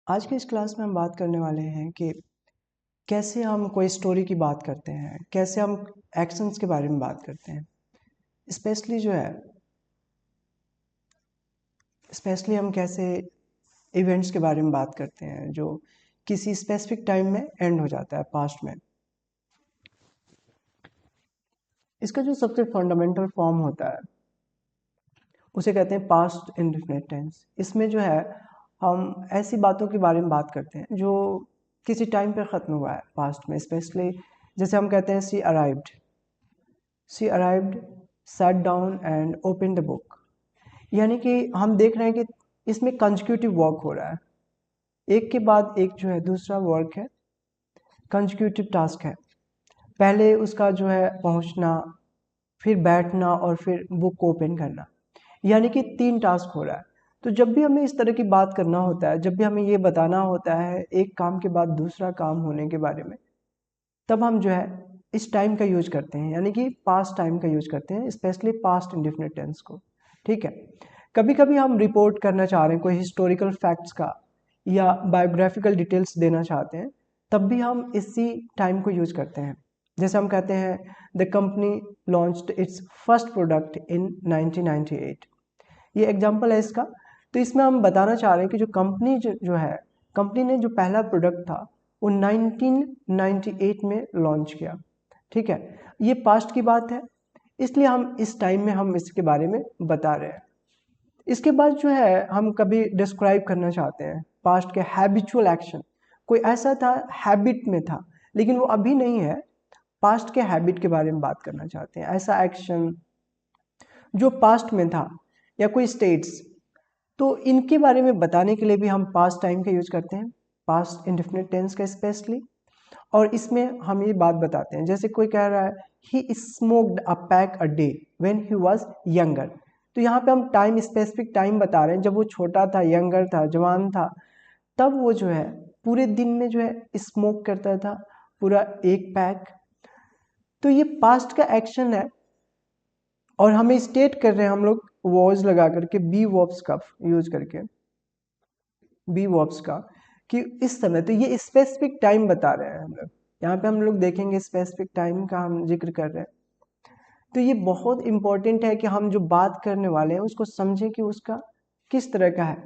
आज की इस क्लास में हम बात करने वाले हैं कि कैसे हम कोई स्टोरी की बात करते हैं, कैसे हम एक्शंस के बारे में बात करते हैं। स्पेशली जो है स्पेशली हम कैसे इवेंट्स के बारे में बात करते हैं जो किसी स्पेसिफिक टाइम में एंड हो जाता है पास्ट में। इसका जो सबसे फंडामेंटल फॉर्म होता है उसे कहते हैं पास्ट इंडेफिनिट टेंस। इसमें जो है हम ऐसी बातों के बारे में बात करते हैं जो किसी टाइम पे ख़त्म हुआ है पास्ट में। स्पेशली जैसे हम कहते हैं she arrived sat down and open the book, यानी कि हम देख रहे हैं कि इसमें कंजिक्यूटिव वर्क हो रहा है, एक के बाद एक जो है दूसरा वर्क है, कंजिक्यूटिव टास्क है। पहले उसका जो है पहुंचना, फिर बैठना और फिर बुक को ओपन करना, यानी कि 3 टास्क हो रहा है। तो जब भी हमें इस तरह की बात करना होता है, जब भी हमें ये बताना होता है एक काम के बाद दूसरा काम होने के बारे में, तब हम जो है इस टाइम का यूज करते हैं, यानी कि पास्ट टाइम का यूज करते हैं, स्पेशली पास्ट इंडेफिनिट टेंस को। ठीक है, कभी कभी हम रिपोर्ट करना चाह रहे हैं कोई हिस्टोरिकल फैक्ट्स का या बायोग्राफिकल डिटेल्स देना चाहते हैं, तब भी हम इसी टाइम को यूज करते हैं। जैसे हम कहते हैं the company launched it's first product in 1998। ये एग्जाम्पल है इसका। तो इसमें हम बताना चाह रहे हैं कि जो कंपनी जो है, कंपनी ने जो पहला प्रोडक्ट था वो 1998 में लॉन्च किया। ठीक है, ये पास्ट की बात है, इसलिए हम इस टाइम में हम इसके बारे में बता रहे हैं। इसके बाद जो है हम कभी डिस्क्राइब करना चाहते हैं पास्ट के हैबिचुअल एक्शन। कोई ऐसा था, हैबिट में था लेकिन वो अभी नहीं है, पास्ट के हैबिट के बारे में बात करना चाहते हैं, ऐसा एक्शन जो पास्ट में था या कोई स्टेट्स। तो इनके बारे में बताने के लिए भी हम पास्ट टाइम का यूज करते हैं, पास्ट इंडेफिनिट टेंस का स्पेशली। और इसमें हम ये बात बताते हैं, जैसे कोई कह रहा है he smoked a pack a day when he was younger. तो यहाँ पे हम टाइम, स्पेसिफिक टाइम बता रहे हैं, जब वो छोटा था, यंगर था, जवान था, तब वो जो है पूरे दिन में जो है स्मोक करता था पूरा एक पैक। तो ये पास्ट का एक्शन है और हमें स्टेट कर रहे हैं हम लोग वॉज लगा करके, बी वर्ब्स का यूज करके, बी वर्ब्स का, कि इस समय। तो ये स्पेसिफिक टाइम बता रहे हैं हम लोग, यहाँ पे हम लोग देखेंगे स्पेसिफिक टाइम का हम जिक्र कर रहे हैं। तो ये बहुत इंपॉर्टेंट है कि हम जो बात करने वाले हैं उसको समझें कि उसका किस तरह का है।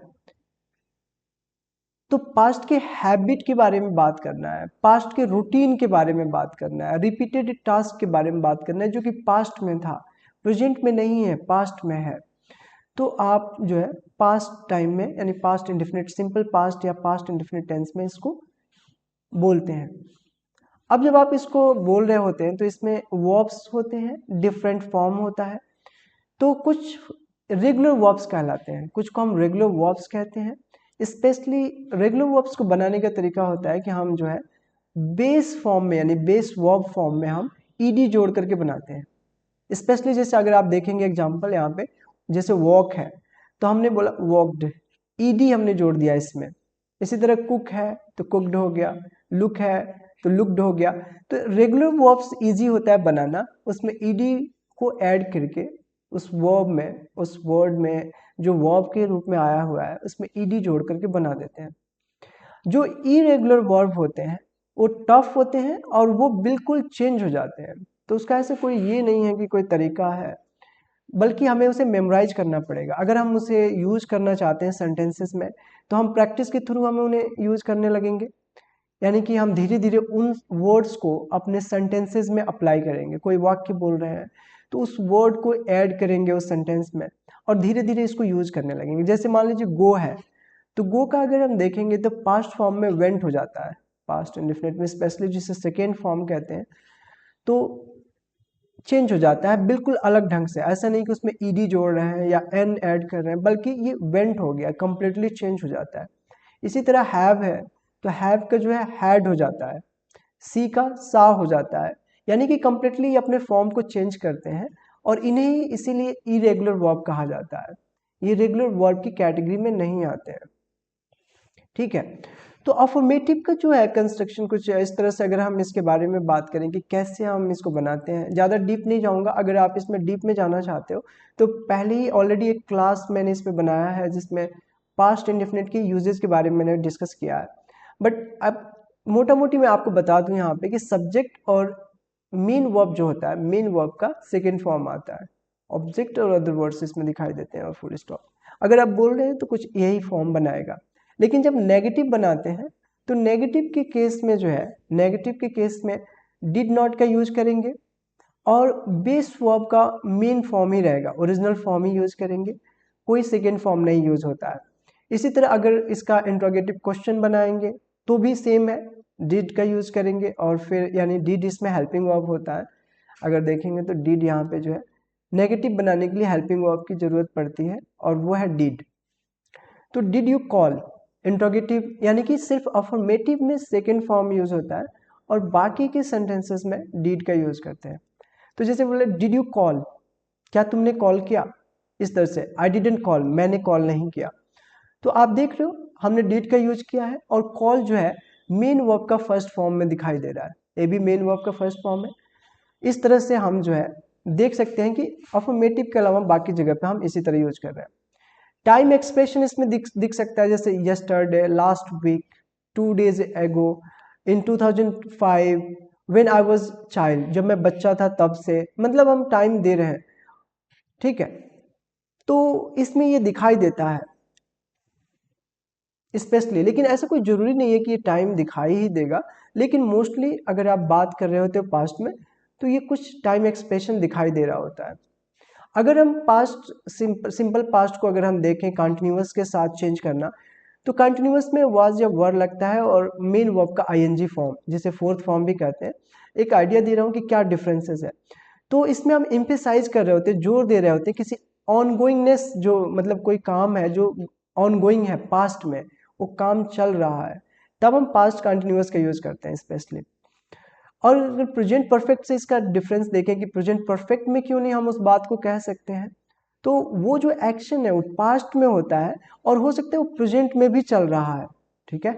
तो पास्ट के हैबिट के बारे में बात करना है, पास्ट के रूटीन के बारे में बात करना है, रिपीटेड टास्क के बारे में बात करना है जो कि पास्ट में था, प्रेजेंट में नहीं है, पास्ट में है। तो आप जो है पास्ट टाइम में, यानी पास्ट इंडेफिनिट, सिंपल पास्ट या पास्ट इंडेफिनिट टेंस में इसको बोलते हैं। अब जब आप इसको बोल रहे होते हैं तो इसमें वर्ब्स होते हैं, डिफरेंट फॉर्म होता है। तो कुछ रेगुलर वर्ब्स कहलाते हैं, कुछ को हम रेगुलर वर्ब्स कहते हैं। स्पेशली रेगुलर वर्ब्स को बनाने का तरीका होता है कि हम जो है बेस फॉर्म में, यानी बेस वर्ब फॉर्म में हम ईडी जोड़ करके बनाते हैं। स्पेशली जैसे अगर आप देखेंगे एग्जांपल यहाँ पे, जैसे वॉक है तो हमने बोला वॉकड, ईडी हमने जोड़ दिया इसमें। इसी तरह कुक है तो कुकड हो गया, लुक है तो लुक्ड हो गया। तो रेगुलर वर्ब्स इजी होता है बनाना, उसमें ईडी को ऐड करके उस वर्ब में, उस वर्ड में जो वर्ब के रूप में आया हुआ है उसमें ईडी जोड़ करके बना देते हैं। जो इरेगुलर वर्ब होते हैं वो टफ होते हैं और वो बिल्कुल चेंज हो जाते हैं। तो उसका ऐसे कोई ये नहीं है कि कोई तरीका है, बल्कि हमें उसे मेमोराइज करना पड़ेगा। अगर हम उसे यूज करना चाहते हैं सेंटेंसेस में, तो हम प्रैक्टिस के थ्रू हमें उन्हें यूज करने लगेंगे, यानी कि हम धीरे धीरे उन वर्ड्स को अपने सेंटेंसेस में अप्लाई करेंगे। कोई वाक्य बोल रहे हैं तो उस वर्ड को ऐड करेंगे उस सेंटेंस में और धीरे धीरे इसको यूज करने लगेंगे। जैसे मान लीजिए गो है, तो गो का अगर हम देखेंगे तो पास्ट फॉर्म में वेंट हो जाता है, पास्ट इंडेफिनिट में स्पेशली जिसे सेकेंड फॉर्म कहते हैं, तो चेंज हो जाता है बिल्कुल अलग ढंग से। ऐसा नहीं कि उसमें ईडी जोड़ रहे हैं या एन ऐड कर रहे हैं, बल्कि ये वेंट हो गया, कंप्लीटली चेंज हो जाता है। इसी तरह हैव है तो हैव का जो है हैड हो जाता है, सी का सा हो जाता है, यानी कि कंप्लीटली अपने फॉर्म को चेंज करते हैं और इन्हें ही इसीलिए इरेगुलर वर्ब कहा जाता है। ये रेगुलर वर्ब की कैटेगरी में नहीं आते हैं। ठीक है, तो अफर्मेटिव का जो है कंस्ट्रक्शन कुछ इस तरह से, अगर हम इसके बारे में बात करें कि कैसे हम इसको बनाते हैं, ज़्यादा डीप नहीं जाऊंगा। अगर आप इसमें डीप में जाना चाहते हो तो पहले ही ऑलरेडी एक क्लास मैंने इस पे बनाया है जिसमें पास्ट इंडेफिनिट के यूजेस के बारे में मैंने डिस्कस किया है, बट अब मोटा मोटी मैं आपको बता दूं यहाँ पे कि सब्जेक्ट और मेन वर्ब जो होता है, मेन वर्ब का सेकेंड फॉर्म आता है, ऑब्जेक्ट और अदर वर्ड्स इसमें दिखाई देते हैं और फुल स्टॉप। अगर आप बोल रहे हैं तो कुछ यही फॉर्म बनाएगा, लेकिन जब नेगेटिव बनाते हैं तो नेगेटिव के केस में जो है, नेगेटिव के केस में डिड नॉट का यूज करेंगे और बेस वर्ब का मेन फॉर्म ही रहेगा, ओरिजिनल फॉर्म ही यूज करेंगे, कोई सेकेंड फॉर्म नहीं यूज होता है। इसी तरह अगर इसका इंट्रोगेटिव क्वेश्चन बनाएंगे तो भी सेम है, डिड का यूज करेंगे और फिर यानी डिड इसमें हेल्पिंग वर्ब होता है। अगर देखेंगे तो डिड यहाँ पे जो है नेगेटिव बनाने के लिए हेल्पिंग वर्ब की जरूरत पड़ती है और वो है डिड। तो डिड यू कॉल इंट्रोगेटिव यानी कि सिर्फ अफर्मेटिव में सेकेंड फॉर्म यूज होता है और बाकी के सेंटेंसेस में डिड का यूज करते हैं। तो जैसे बोले डिड यू कॉल, क्या तुमने कॉल किया, इस तरह से आई डिडंट कॉल, मैंने कॉल नहीं किया। तो आप देख रहे हो हमने डिड का यूज किया है और कॉल जो है मेन वर्ब का फर्स्ट फॉर्म में दिखाई दे रहा है, ये भी मेन वर्ब का फर्स्ट फॉर्म है। इस तरह से हम जो है देख सकते हैं कि अफर्मेटिव के अलावा बाकी जगह पे हम इसी तरह यूज कर रहे हैं। टाइम एक्सप्रेशन इसमें दिख सकता है, जैसे यस्टरडे, लास्ट वीक, 2 days एगो, इन 2005, व्हेन आई वाज चाइल्ड, जब मैं बच्चा था तब से, मतलब हम टाइम दे रहे हैं, ठीक है। तो इसमें ये दिखाई देता है स्पेशली, लेकिन ऐसा कोई जरूरी नहीं है कि ये टाइम दिखाई ही देगा, लेकिन मोस्टली अगर आप बात कर रहे होते हो पास्ट में तो ये कुछ टाइम एक्सप्रेशन दिखाई दे रहा होता है। अगर हम पास्ट सिंपल पास्ट को अगर हम देखें कंटिन्यूअस के साथ चेंज करना, तो कंटिन्यूअस में वाज या वर लगता है और मेन वर्ब का आईएनजी फॉर्म, जिसे फोर्थ फॉर्म भी कहते हैं। एक आइडिया दे रहा हूँ कि क्या डिफरेंसेस है। तो इसमें हम एम्फेसाइज कर रहे होते हैं, जोर दे रहे होते हैं किसी ऑनगोइंगनेस, जो मतलब कोई काम है जो ऑनगोइंग है, पास्ट में वो काम चल रहा है, तब हम पास्ट कंटिन्यूअस का यूज करते हैं स्पेशली। और अगर प्रेजेंट परफेक्ट से इसका डिफरेंस देखें कि प्रेजेंट परफेक्ट में क्यों नहीं हम उस बात को कह सकते हैं, तो वो जो एक्शन है वो पास्ट में होता है और हो सकता है वो प्रेजेंट में भी चल रहा है, ठीक है।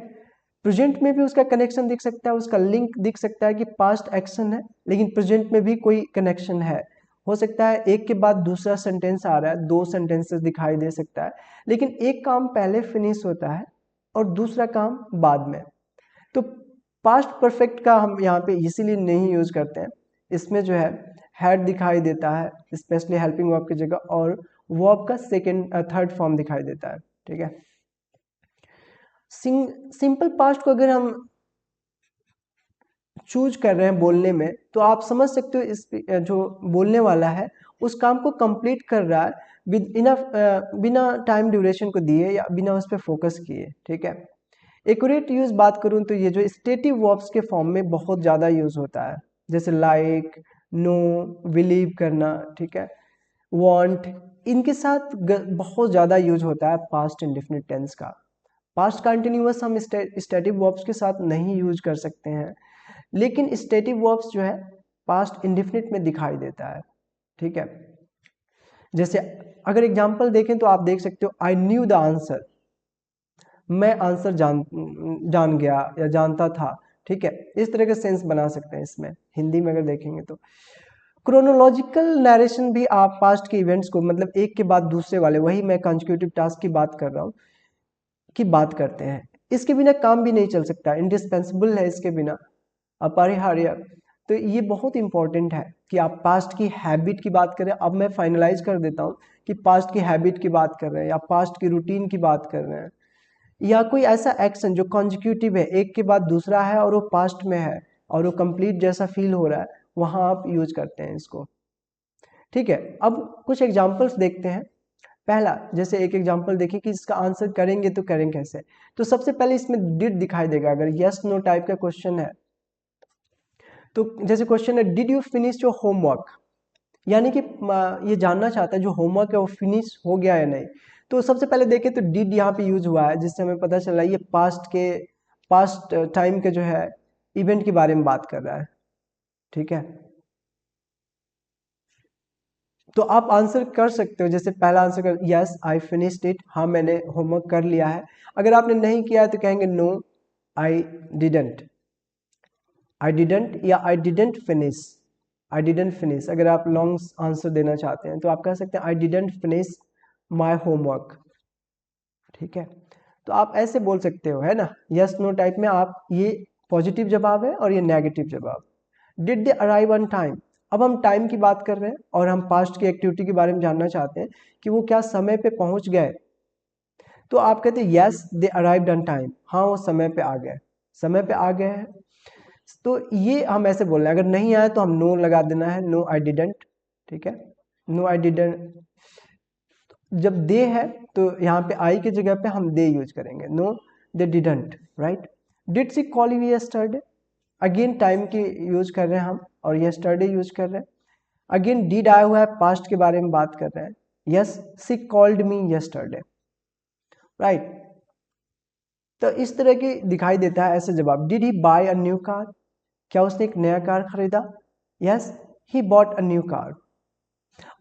प्रेजेंट में भी उसका कनेक्शन दिख सकता है, उसका लिंक दिख सकता है कि पास्ट एक्शन है लेकिन प्रेजेंट में भी कोई कनेक्शन है। हो सकता है एक के बाद दूसरा सेंटेंस आ रहा है, 2 सेंटेंसेस दिखाई दे सकता है, लेकिन एक काम पहले फिनिश होता है और दूसरा काम बाद में। तो पास्ट परफेक्ट का हम यहाँ पे इसीलिए नहीं यूज करते हैं, इसमें जो है हैड दिखाई देता है स्पेशली हेल्पिंग वर्ब की जगह, और वर्ब का सेकेंड थर्ड फॉर्म दिखाई देता है, ठीक है। सिंपल पास्ट को अगर हम चूज कर रहे हैं बोलने में, तो आप समझ सकते हो इस जो बोलने वाला है उस काम को कंप्लीट कर रहा है विद इनफ, बिना टाइम ड्यूरेशन को दिए या बिना उस पर फोकस किए, ठीक है। एक्यूरेट यूज बात करूं तो ये जो स्टेटिव वर्ब्स के फॉर्म में बहुत ज़्यादा यूज होता है, जैसे लाइक, नो, बिलीव करना, ठीक है, वांट, इनके साथ बहुत ज़्यादा यूज होता है पास्ट इंडेफिनिट टेंस का। पास्ट कंटिन्यूअस हम स्टेटिव वर्ब्स के साथ नहीं यूज कर सकते हैं, लेकिन स्टेटिव वर्ब्स जो है पास्ट इंडेफिनिट में दिखाई देता है, ठीक है। जैसे अगर एग्जांपल देखें तो आप देख सकते हो आई न्यू द आंसर, मैं आंसर जान गया या जानता था, ठीक है। इस तरह का सेंस बना सकते हैं इसमें, हिंदी में अगर देखेंगे तो। क्रोनोलॉजिकल नरेशन भी आप पास्ट के इवेंट्स को मतलब एक के बाद दूसरे वाले, वही मैं कंसेक्यूटिव टास्क की बात कर रहा हूँ, की बात करते हैं। इसके बिना काम भी नहीं चल सकता, इंडिस्पेंसिबल है इसके बिना, अपरिहार्य। तो ये बहुत इंपॉर्टेंट है कि आप पास्ट की हैबिट की बात करें। अब मैं फाइनलाइज कर देता हूँ कि पास्ट की हैबिट की बात कर रहे हैं या पास्ट की रूटीन की बात कर रहे हैं, या कोई ऐसा एक्शन जो कॉन्जिक्यूटिव है, एक के बाद दूसरा है और वो पास्ट में है और वो कंप्लीट जैसा फील हो रहा है, वहां आप यूज करते हैं इसको, ठीक है। अब कुछ एग्जांपल्स देखते हैं। पहला, जैसे एक एग्जांपल देखिए कि इसका आंसर करेंगे तो करें कैसे। तो सबसे पहले इसमें डिड दिखाई देगा, अगर यस नो टाइप का क्वेश्चन है तो जैसे क्वेश्चन है did you finish your homework, यानी कि ये जानना चाहता है जो होमवर्क है वो फिनिश हो गया या नहीं। तो सबसे पहले देखें तो डिड यहाँ पे यूज हुआ है, जिससे हमें पता चला ये पास्ट टाइम के जो है इवेंट के बारे में बात कर रहा है, ठीक है। तो आप आंसर कर सकते हो, जैसे पहला आंसर कर यस आई फिनिश्ड इट, हाँ मैंने होमवर्क कर लिया है। अगर आपने नहीं किया है तो कहेंगे no I didn't, I didn't या I didn't finish, I didn't finish. अगर आप लॉन्ग आंसर देना चाहते हैं तो आप कह सकते हैं आई डिडंट फिनिश माई होमवर्क, ठीक है, तो आप ऐसे बोल सकते हो, है ना, यस नो टाइप में आप, ये पॉजिटिव जवाब है और ये नेगेटिव जवाब। Did they arrive on time, अब हम टाइम की बात कर रहे हैं और हम पास्ट की एक्टिविटी के बारे में जानना चाहते हैं कि वो क्या समय पे पहुंच गए, तो आप कहते हैं yes they arrived on time, हाँ वो समय पे आ गए, समय पे आ गए हैं। तो ये हम ऐसे बोल रहे हैं, अगर नहीं आए तो हम नो लगा देना है, नो आई डिडंट, ठीक है, नो आई डिडंट। जब दे है तो यहाँ पे आई की जगह पे हम दे यूज करेंगे, no they didn't, right. Did she call you yesterday, again time की यूज कर रहे हैं हम और यस्टरडे यूज कर रहे हैं। अगेन डिड आया हुआ है, पास्ट के बारे में बात कर रहे हैं, yes she called me yesterday, right. तो इस तरह की दिखाई देता है ऐसे जवाब। Did he buy a new car, क्या उसने एक नया कार खरीदा, yes he bought a new car.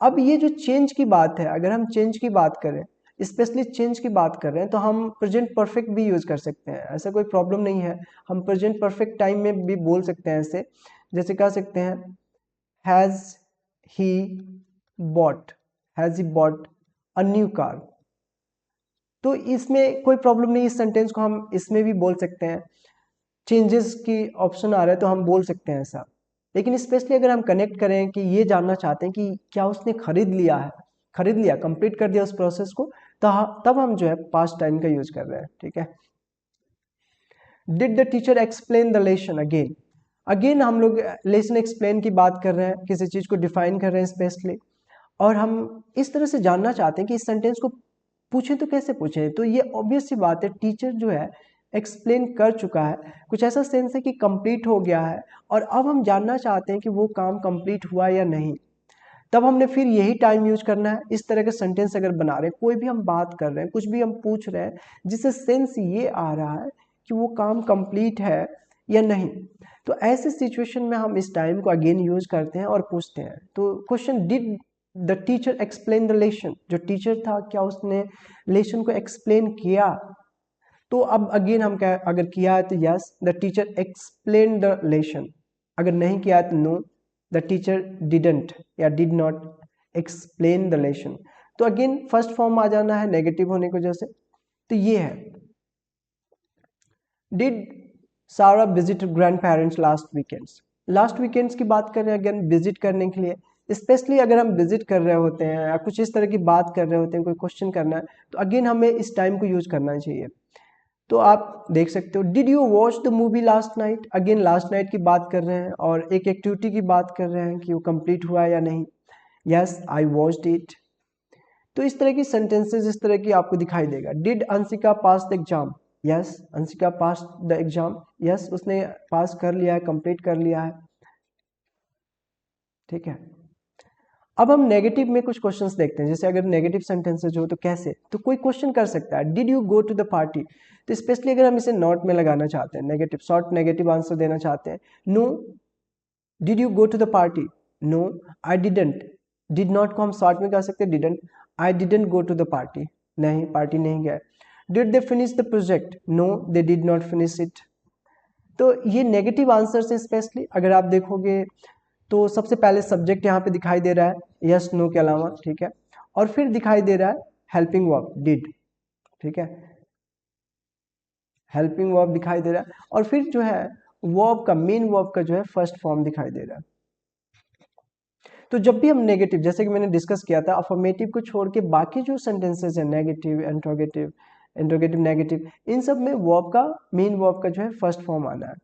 अब ये जो चेंज की बात है, अगर हम चेंज की बात करें, स्पेशली चेंज की बात कर रहे हैं, तो हम प्रेजेंट परफेक्ट भी यूज कर सकते हैं, ऐसा कोई प्रॉब्लम नहीं है। हम प्रेजेंट परफेक्ट टाइम में भी बोल सकते हैं ऐसे, जैसे कह सकते हैं has he bought, has he bought a new car. तो इसमें कोई प्रॉब्लम नहीं, इस सेंटेंस को हम इसमें भी बोल सकते हैं, चेंजेस की ऑप्शन आ रहा है तो हम बोल सकते हैं ऐसा। लेकिन स्पेशली अगर हम कनेक्ट करें कि ये जानना चाहते हैं कि क्या उसने खरीद लिया है, खरीद लिया, कंप्लीट कर दिया उस प्रोसेस को, तब हम जो है पास्ट टाइम का यूज कर रहे हैं, ठीक है। Did the teacher explain the lesson, again again हम लोग लेसन एक्सप्लेन की बात कर रहे हैं, किसी चीज को डिफाइन कर रहे हैं स्पेशली, और हम इस तरह से जानना चाहते हैं कि इस सेंटेंस को पूछे तो कैसे पूछे। तो ये ऑब्वियस सी बात है, टीचर जो है एक्सप्लेन कर चुका है, कुछ ऐसा सेंस है कि कंप्लीट हो गया है, और अब हम जानना चाहते हैं कि वो काम कंप्लीट हुआ या नहीं। तब हमने फिर यही टाइम यूज करना है। इस तरह के सेंटेंस अगर बना रहे हैं, कोई भी हम बात कर रहे हैं, कुछ भी हम पूछ रहे हैं, जिससे सेंस ये आ रहा है कि वो काम कंप्लीट है या नहीं, तो ऐसे सिचुएशन में हम इस टाइम को अगेन यूज करते हैं और पूछते हैं। तो question, did the teacher explain the lesson, जो टीचर था क्या उसने लेसन को एक्सप्लेन किया। तो अब अगेन हम क्या, अगर किया है तो yes the teacher explain the lesson, अगर नहीं किया है तो नो द टीचर डिडंट या did not explain the lesson. तो अगेन फर्स्ट फॉर्म आ जाना है नेगेटिव होने की वजह से। तो ये है, डिड सारा visit grand parents last weekends, last weekends की बात कर रहे हैं अगेन विजिट करने के लिए। स्पेशली अगर हम विजिट कर रहे होते हैं या कुछ इस तरह की बात कर रहे होते हैं, कोई क्वेश्चन करना है, तो अगेन हमें इस टाइम को यूज करना चाहिए। तो आप देख सकते हो, did you watch the movie last night, again last night की बात कर रहे हैं और एक एक्टिविटी की बात कर रहे हैं कि वो कंप्लीट हुआ या नहीं, यस आई वॉच्ड इट। तो इस तरह की सेंटेंसेस इस तरह की आपको दिखाई देगा। Did Anshika pass the exam, yes Anshika pass the exam, yes उसने पास कर लिया है, कंप्लीट कर लिया है, ठीक है। अब हम नेगेटिव में कुछ क्वेश्चंस देखते हैं, जैसे अगर नेगेटिव सेंटेंसेज हो तो कैसे, तो कोई क्वेश्चन कर सकता है, did you go to the party, तो स्पेशली अगर हम इसे नॉट में लगाना चाहते हैं, नेगेटिव शॉर्ट नेगेटिव आंसर देना चाहते हैं, no did you go to the party, no I didn't, did not को हम शॉर्ट में कह सकते हैं didn't, I didn't go to the party, नहीं पार्टी नहीं गए। Did they finish the project, no they did not finish it. तो ये नेगेटिव आंसर से स्पेशली अगर आप देखोगे तो सबसे पहले सब्जेक्ट यहाँ पे दिखाई दे रहा है यस नो के अलावा, ठीक है, और फिर दिखाई दे रहा है हेल्पिंग वर्ब डिड, ठीक है, हेल्पिंग वर्ब दिखाई दे रहा है, और फिर जो है वर्ब का, मेन वर्ब का जो है फर्स्ट फॉर्म दिखाई दे रहा है। तो जब भी हम नेगेटिव, जैसे कि मैंने डिस्कस किया था, अफर्मेटिव को छोड़ के बाकी जो सेंटेंसेस है, नेगेटिव, इंट्रोगेटिव, इंट्रोगेटिव नेगेटिव, इन सब में वर्ब का, मेन वर्ब का जो है फर्स्ट फॉर्म आना है।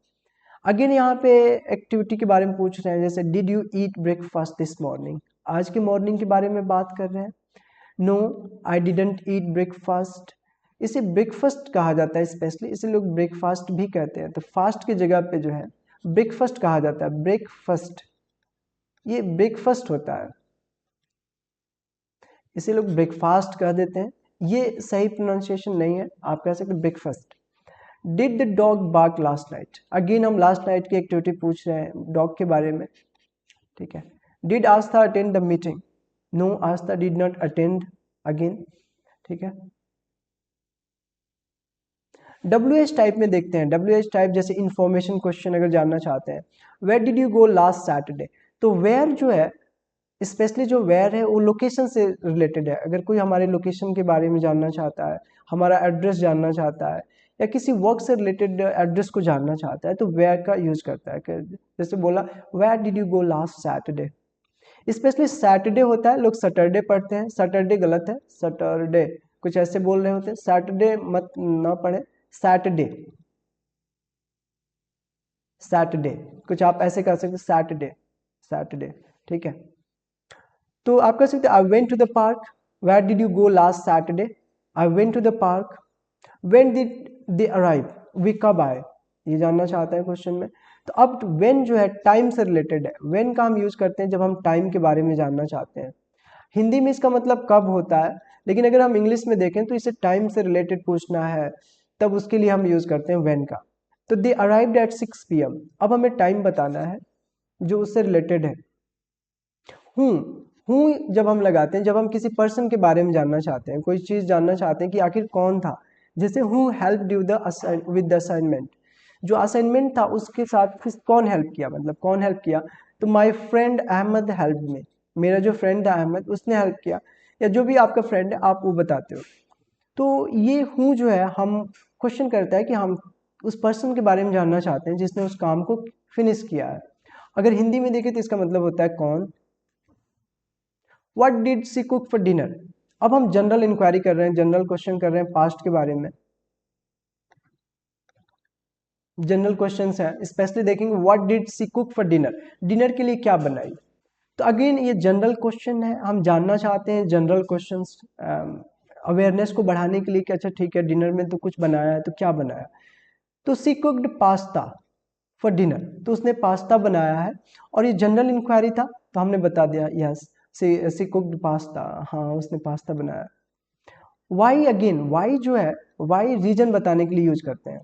अगेन यहाँ पे एक्टिविटी के बारे में पूछ रहे हैं, जैसे did you eat breakfast this morning, आज के मॉर्निंग के बारे में बात कर रहे हैं, no I didn't eat breakfast. इसे ब्रेकफास्ट कहा जाता है स्पेशली, इसे लोग ब्रेकफास्ट भी कहते हैं, तो फास्ट की जगह पे जो है ब्रेकफास्ट कहा जाता है, ब्रेकफास्ट, ये ब्रेकफास्ट होता है, इसे लोग ब्रेकफास्ट कह देते हैं, ये सही प्रोनाउंसिएशन नहीं है, आप कह सकते breakfast. Did the dog bark last night, again हम लास्ट नाइट की एक्टिविटी पूछ रहे हैं डॉग के बारे में, ठीक है। Did Aastha attend the meeting, no Aastha did not attend, again, ठीक है। WH टाइप में देखते हैं, WH टाइप जैसे इंफॉर्मेशन क्वेश्चन अगर जानना चाहते हैं, where did you go last Saturday, तो वेयर जो है स्पेशली जो वेयर है वो लोकेशन से रिलेटेड है। अगर कोई हमारे लोकेशन के बारे में जानना चाहता है, हमारा एड्रेस जानना चाहता है, या किसी वर्क से रिलेटेड एड्रेस को जानना चाहता है, तो वेयर का यूज करता है। जैसे बोला, where did you go last Saturday. Specially Saturday होता है, लोग सैटरडे पढ़ते हैं, सैटरडे गलत है, सैटरडे कुछ ऐसे बोल रहे होते हैं, सैटरडे मत ना पढ़े, सैटरडे, सैटरडे कुछ आप ऐसे कर सकते, सैटरडे, सैटरडे, ठीक है। तो आप कह सकते I went to the park, where did you go last Saturday, I went to the park, when did they arrive, वे कब आए, ये जानना चाहते हैं क्वेश्चन में। तो अब व्हेन जो है टाइम से रिलेटेड है, व्हेन का हम यूज करते हैं जब हम टाइम के बारे में जानना चाहते हैं। हिंदी में इसका मतलब कब होता है, लेकिन अगर हम इंग्लिश में देखें तो इसे टाइम से रिलेटेड पूछना है, तब उसके लिए हम यूज करते हैं व्हेन का। तो दे अराइव्ड एट 6 PM, अब हमें टाइम बताना है जो उससे रिलेटेड है। हूँ, हूँ जब हम लगाते हैं, जब हम किसी पर्सन के बारे में जानना चाहते हैं, कोई चीज़ जानना चाहते हैं कि आखिर कौन था, जैसे हूँ help you with the assignment, जो असाइनमेंट था उसके साथ किस कौन हेल्प किया, मतलब कौन हेल्प किया। तो माई फ्रेंड अहमद हेल्प में, मेरा जो फ्रेंड था अहमद उसने हेल्प किया, या जो भी आपका फ्रेंड है आप वो बताते हो। तो ये हूँ जो है हम क्वेश्चन करता है कि हम उस पर्सन के बारे में जानना चाहते हैं जिसने उस काम को फिनिश किया है। अगर हिंदी में देखें तो इसका मतलब होता है कौन। What did she cook for dinner? अब हम जनरल इंक्वायरी कर रहे हैं, जनरल क्वेश्चन कर रहे हैं पास्ट के बारे में, जनरल क्वेश्चंस हैं, स्पेशली देखेंगे what did she cook for dinner, dinner के लिए क्या बनाई। तो अगेन ये जनरल क्वेश्चन है, हम जानना चाहते हैं जनरल क्वेश्चंस अवेयरनेस को बढ़ाने के लिए कि अच्छा ठीक है डिनर में तो कुछ बनाया है, तो क्या बनाया। तो सी कुक्ड पास्ता फॉर डिनर, तो उसने पास्ता बनाया है, और ये जनरल इंक्वायरी था तो हमने बता दिया यस सी कुक्ड पास्ता, हाँ उसने पास्ता बनाया। वाई, अगेन वाई जो है, वाई रीजन बताने के लिए यूज करते हैं।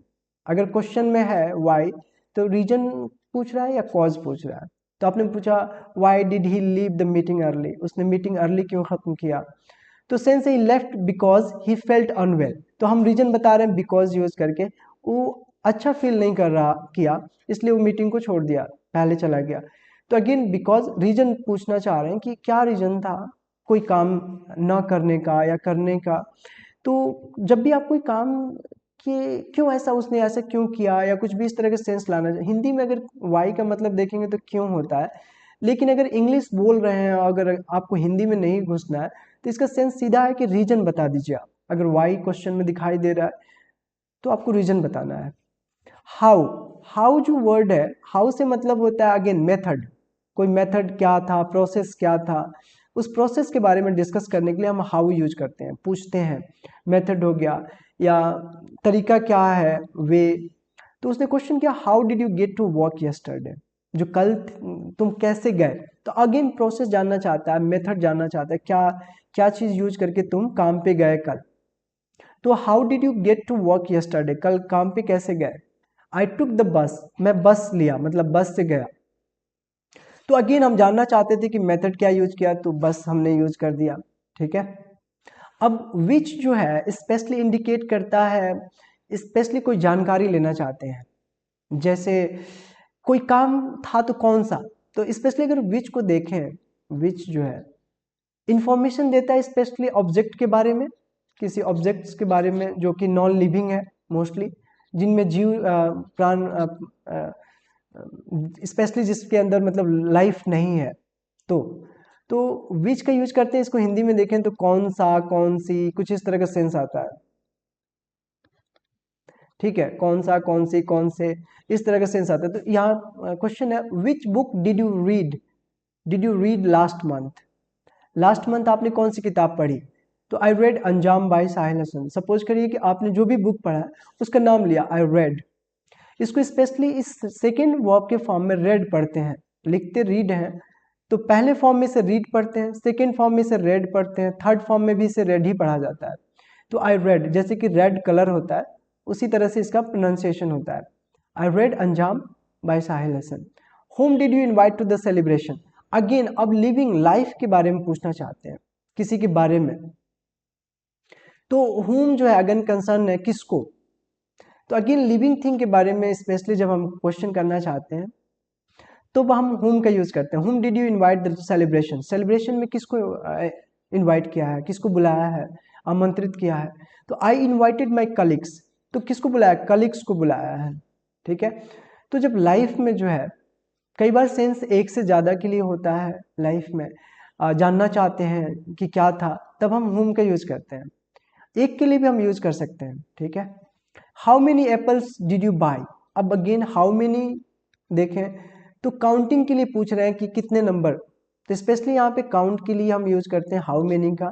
अगर क्वेश्चन में है वाई, तो रीजन पूछ रहा है या कॉज पूछ रहा है। तो आपने पूछा why did he leave the meeting early, उसने मीटिंग अर्ली क्यों खत्म किया। तो since he left because he felt unwell, तो हम रीजन बता रहे हैं बिकॉज यूज करके, वो अच्छा फील नहीं कर रहा किया, इसलिए वो मीटिंग को छोड़ दिया, पहले चला गया। तो अगेन बिकॉज रीजन पूछना चाह रहे हैं कि क्या रीजन था कोई काम ना करने का या करने का। तो जब भी आप कोई काम कि क्यों ऐसा उसने ऐसा क्यों किया, या कुछ भी इस तरह का सेंस लाना, हिंदी में अगर वाई का मतलब देखेंगे तो क्यों होता है, लेकिन अगर इंग्लिश बोल रहे हैं, अगर आपको हिंदी में नहीं घुसना है, तो इसका सेंस सीधा है कि रीजन बता दीजिए आप। अगर वाई क्वेश्चन में दिखाई दे रहा है तो आपको रीजन बताना है। हाउ, हाउ जो वर्ड है, हाउ से मतलब होता है अगेन मेथड, कोई मेथड क्या था, प्रोसेस क्या था, उस प्रोसेस के बारे में डिस्कस करने के लिए हम हाउ यूज करते हैं, पूछते हैं। मेथड हो गया, या तरीका क्या है, वे। तो उसने क्वेश्चन किया how did you get to work yesterday, जो कल तुम कैसे गए। तो अगेन प्रोसेस जानना चाहता है, मेथड जानना चाहता है, क्या क्या चीज यूज करके तुम काम पे गए कल। तो how did you get to work yesterday, कल काम पे कैसे गए। आई टुक द बस, मैं बस लिया, मतलब बस से गया। तो अगेन हम जानना चाहते थे कि मेथड क्या यूज किया, तो बस हमने यूज कर दिया, ठीक है। अब विच जो है स्पेशली इंडिकेट करता है, स्पेशली कोई जानकारी लेना चाहते हैं, जैसे कोई काम था तो कौन सा। तो स्पेशली अगर विच को देखें, विच जो है इंफॉर्मेशन देता है स्पेशली ऑब्जेक्ट के बारे में, किसी ऑब्जेक्ट्स के बारे में जो कि नॉन लिविंग है मोस्टली, जिनमें जीव प्राण स्पेशली जिसके अंदर मतलब लाइफ नहीं है। तो तो विच का यूज करते हैं, इसको हिंदी में देखें तो कौन सा, कौन सी, कुछ इस तरह का सेंस आता है, ठीक है, कौन सा, कौन सी, कौन से, इस तरह का सेंस आता है। तो यहाँ क्वेश्चन है which book did you read last month, last month आपने कौन सी किताब पढ़ी। तो आई read Anjaam by Sahil Hasan, suppose करिए कि आपने जो भी बुक पढ़ा उसका नाम लिया आई रेड। इसको स्पेशली इस सेकेंड वर्ब के फॉर्म में रेड पढ़ते हैं, लिखते रीड हैं, तो पहले फॉर्म में से रीड पढ़ते हैं, सेकेंड फॉर्म में से रेड पढ़ते हैं, थर्ड फॉर्म में भी इसे रेड ही पढ़ा जाता है। तो आई रेड जैसे कि रेड कलर होता है, उसी तरह से इसका प्रोनाउंसिएशन होता है। I read Anjaam by Sahil Hasan. Whom did you invite to the celebration, again अब लिविंग लाइफ के बारे में पूछना चाहते हैं, किसी के बारे में। तो होम जो है अगेन कंसर्न है किसको, तो अगेन लिविंग थिंग के बारे में स्पेशली जब हम क्वेश्चन करना चाहते हैं, तो हम whom का यूज करते हैं। whom did you invite the celebration? Celebration में किसको इनवाइट किया है, किसको बुलाया है, आमंत्रित किया है। तो आई इन्वाइटेड माई कलीग्स, तो किसको बुलाया, कलीग्स को बुलाया है। ठीक है, तो जब लाइफ में जो है कई बार सेंस एक से ज़्यादा के लिए होता है लाइफ में, जानना चाहते हैं कि क्या था, तब हम whom का यूज करते हैं। एक के लिए भी हम यूज कर सकते हैं। ठीक है, how many apples did you by, अब अगेन हाउ मेनी देखें तो काउंटिंग के लिए पूछ रहे हैं कि कितने नंबर, तो स्पेशली यहाँ पे काउंट के लिए हम यूज करते हैं हाउ मेनी का।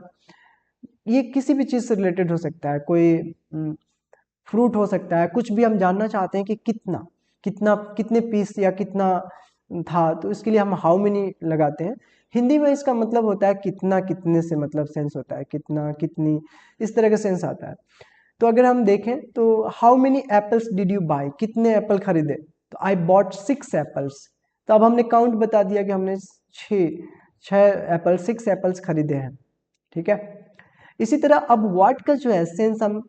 ये किसी भी चीज़ से रिलेटेड हो सकता है, कोई फ्रूट हो सकता है, कुछ भी हम जानना चाहते हैं कि कितना कितना कितने पीस या कितना था, तो इसके लिए हम हाउ मेनी लगाते हैं। हिंदी में इसका मतलब होता है कितना, कितने से मतलब सेंस होता है कितना, कितनी, इस तरह का सेंस आता है। तो अगर हम देखें तो how many apples did you buy, कितने एप्पल खरीदे, तो आई बॉट 6 एप्पल्स, तो अब हमने काउंट बता दिया कि हमने छः एप्पल 6 एप्पल्स खरीदे हैं। ठीक है, इसी तरह अब व्हाट का जो है सेंस हम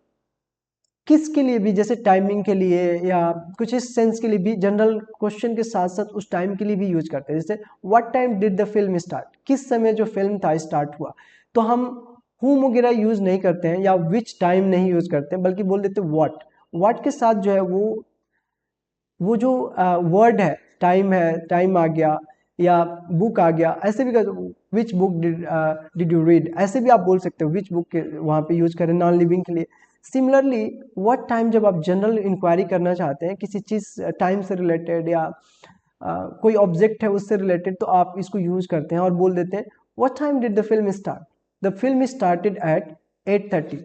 किसके लिए भी, जैसे टाइमिंग के लिए या कुछ इस सेंस के लिए भी जनरल क्वेश्चन के साथ साथ उस टाइम के लिए भी यूज करते हैं। जैसे what time did the film start, किस समय जो फिल्म था स्टार्ट हुआ, तो हम whom वगैरह यूज नहीं करते हैं या विच टाइम नहीं यूज करते हैं, बल्कि बोल देते हैं व्हाट के साथ जो है वो जो वर्ड है, टाइम है, टाइम आ गया या बुक आ गया, ऐसे भी which book did you read, ऐसे भी आप बोल सकते हो विच बुक के वहाँ पे यूज करें नॉन लिविंग के लिए। सिमिलरली व्हाट टाइम जब आप जनरल इंक्वायरी करना चाहते हैं किसी चीज़ टाइम से रिलेटेड या कोई ऑब्जेक्ट है उससे रिलेटेड, तो आप इसको यूज करते हैं और बोल देते हैं what time did the film start, the film started at 8:30।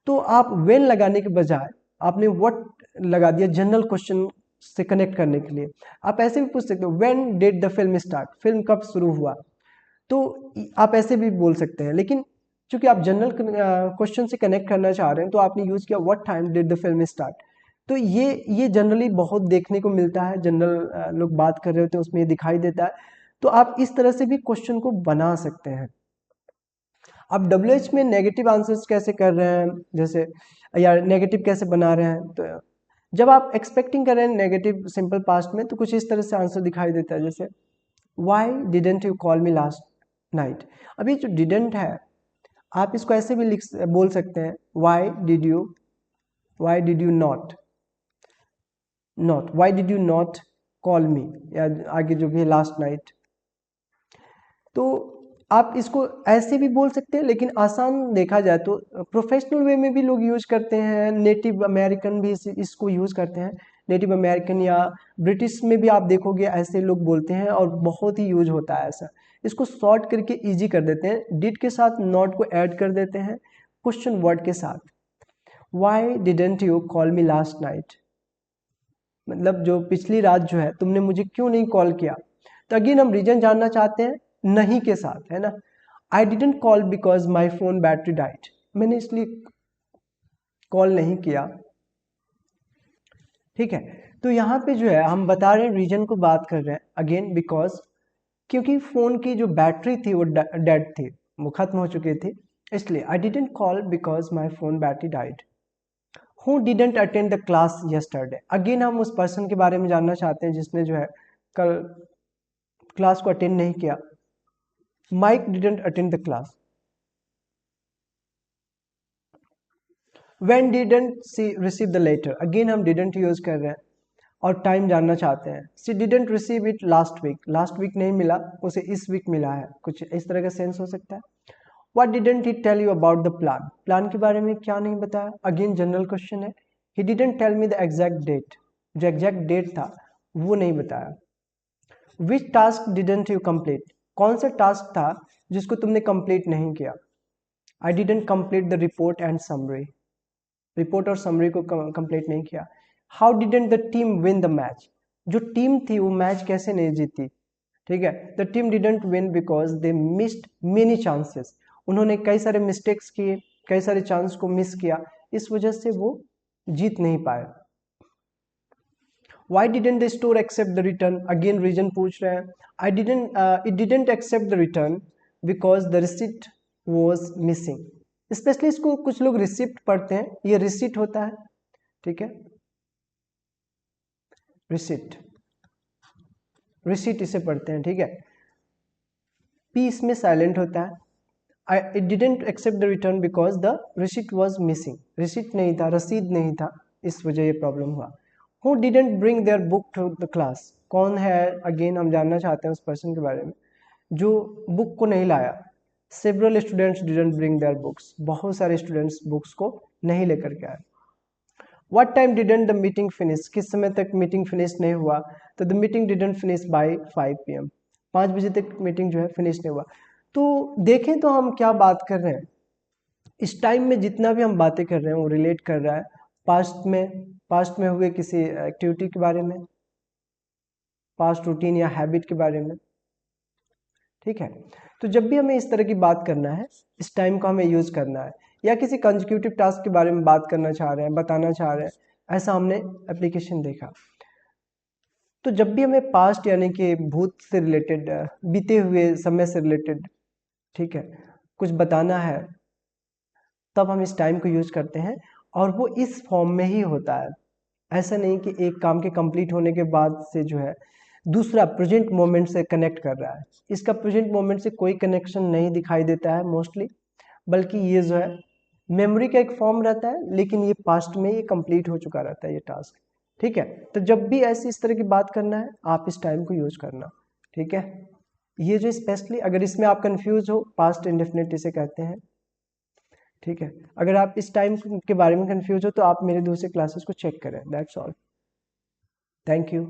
तो आप वेन लगाने के बजाय आपने व्हाट लगा दिया जनरल क्वेश्चन से कनेक्ट करने के लिए। आप ऐसे भी पूछ सकते हो when did the film start, film कब शुरू हुआ, तो आप ऐसे भी बोल सकते हैं। लेकिन चूंकि आप जनरल क्वेश्चन से कनेक्ट करना चाह रहे हैं तो आपने यूज किया what time did the film start. तो ये जनरली बहुत देखने को मिलता है, जनरल लोग बात कर रहे होते हैं उसमें ये दिखाई देता है। तो आप इस तरह से भी क्वेश्चन को बना सकते हैं। अब WH में नेगेटिव आंसर्स कैसे कर रहे हैं, जैसे या नेगेटिव कैसे बना रहे हैं, तो जब आप एक्सपेक्टिंग कर रहे हैं नेगेटिव सिंपल पास्ट में तो कुछ इस तरह से आंसर दिखाई देता है, जैसे why didn't you call me last night. अभी जो डिडेंट है आप इसको ऐसे भी बोल सकते हैं why did you not why did you not call मी, या आगे जो भी है लास्ट नाइट। तो आप इसको ऐसे भी बोल सकते हैं, लेकिन आसान देखा जाए तो प्रोफेशनल वे में भी लोग यूज करते हैं, नेटिव अमेरिकन भी इसको यूज करते हैं। नेटिव अमेरिकन या ब्रिटिश में भी आप देखोगे ऐसे लोग बोलते हैं और बहुत ही यूज होता है ऐसा। इसको शॉर्ट करके इजी कर देते हैं, डिड के साथ नॉट को ऐड कर देते हैं क्वेश्चन वर्ड के साथ। Why didn't you call me last night, मतलब जो पिछली रात जो है तुमने मुझे क्यों नहीं कॉल किया। तो अगेन हम रीजन जानना चाहते हैं नहीं के साथ, है ना। I didn't call because my phone battery diet, मैंने इसलिए कॉल नहीं किया। ठीक है, तो यहाँ पे जो है हम बता रहे हैं रीजन को बात कर रहे हैं अगेन बिकॉज, क्योंकि फोन की जो बैटरी थी वो डेड थी, वो खत्म हो चुकी थी, इसलिए I didn't call because my phone battery diet. Who didn't attend the class yesterday, again हम उस पर्सन के बारे में जानना चाहते हैं जिसने जो है कल क्लास को अटेंड नहीं किया। Mike didn't attend the class. When didn't she receive the letter, again हम डिडेंट यूज कर रहे हैं और टाइम जानना चाहते हैं। She didn't receive it last week नहीं मिला उसे, इस वीक मिला है, कुछ इस तरह का सेंस हो सकता है। What didn't he tell you about the plan, plan के बारे में क्या नहीं बताया, अगेन जनरल क्वेश्चन है। He didn't tell me the exact date, जो एग्जैक्ट डेट था वो नहीं बताया। Which task didn't you complete, कौन सा टास्क था जिसको तुमने कंप्लीट नहीं किया। I didn't complete the report and summary, report और समरी को कंप्लीट नहीं किया। How didn't the team win the match, जो टीम थी वो मैच कैसे नहीं जीती। ठीक है, the team didn't win because they missed many chances, उन्होंने कई सारे मिस्टेक्स किए, कई सारे चांस को मिस किया, इस वजह से वो जीत नहीं पाए। Why didn't the store accept the return, again reason पूछ रहे हैं। it didn't accept the return because the receipt was missing, specially इसको कुछ लोग रिसिप्ट पढ़ते हैं, ये रिसिट होता है। ठीक है, रिसिट। रिसीट इसे पढ़ते हैं, ठीक है। पी इसमें साइलेंट होता है। I didn't accept the return because the receipt was missing. receipt नहीं था, रसीद नहीं था, इस वजह ये प्रॉब्लम हुआ। Who didn't bring their book to the class? कौन है, अगेन हम जानना चाहते हैं उस पर्सन के बारे में जो बुक को नहीं लाया। Several students didn't bring their books. बहुत सारे स्टूडेंट्स बुक्स को नहीं लेकर के आए। What time didn't the meeting finish? किस समय तक मीटिंग फिनिश नहीं हुआ? तो the meeting didn't finish by 5 PM. 5 बजे तक मीटिंग जो है फिनिश नहीं हुआ। तो देखें तो हम क्या बात कर रहे हैं, इस टाइम में जितना भी हम बातें कर रहे हैं वो रिलेट कर रहा है पास्ट में हुए किसी एक्टिविटी के बारे में, पास्ट रूटीन या हैबिट के बारे में, ठीक है। तो जब भी हमें इस तरह की बात करना है, इस टाइम को हमें यूज करना है, या किसी कंसेक्यूटिव टास्क के बारे में बात करना चाह रहे हैं, बताना चाह रहे हैं, ऐसा हमने एप्लीकेशन देखा। तो जब भी हमें पास्ट यानी कि भूत से रिलेटेड, बीते हुए समय से रिलेटेड, ठीक है, कुछ बताना है, तब हम इस टाइम को यूज करते हैं, और वो इस फॉर्म में ही होता है। ऐसा नहीं कि एक काम के कंप्लीट होने के बाद से जो है दूसरा प्रेजेंट मोमेंट से कनेक्ट कर रहा है। इसका प्रेजेंट मोमेंट से कोई कनेक्शन नहीं दिखाई देता है मोस्टली, बल्कि ये जो है मेमोरी का एक फॉर्म रहता है, लेकिन ये पास्ट में ये कंप्लीट हो चुका रहता है ये टास्क, ठीक है। तो जब भी ऐसी इस तरह की बात करना है, आप इस टाइम को यूज करना, ठीक है। ये जो स्पेशली अगर इसमें आप कंफ्यूज हो, पास्ट इंडेफिनिट इसे कहते हैं, ठीक है। अगर आप इस टाइम के बारे में कंफ्यूज हो तो आप मेरे दूसरे क्लासेस को चेक करें। That's all, thank you.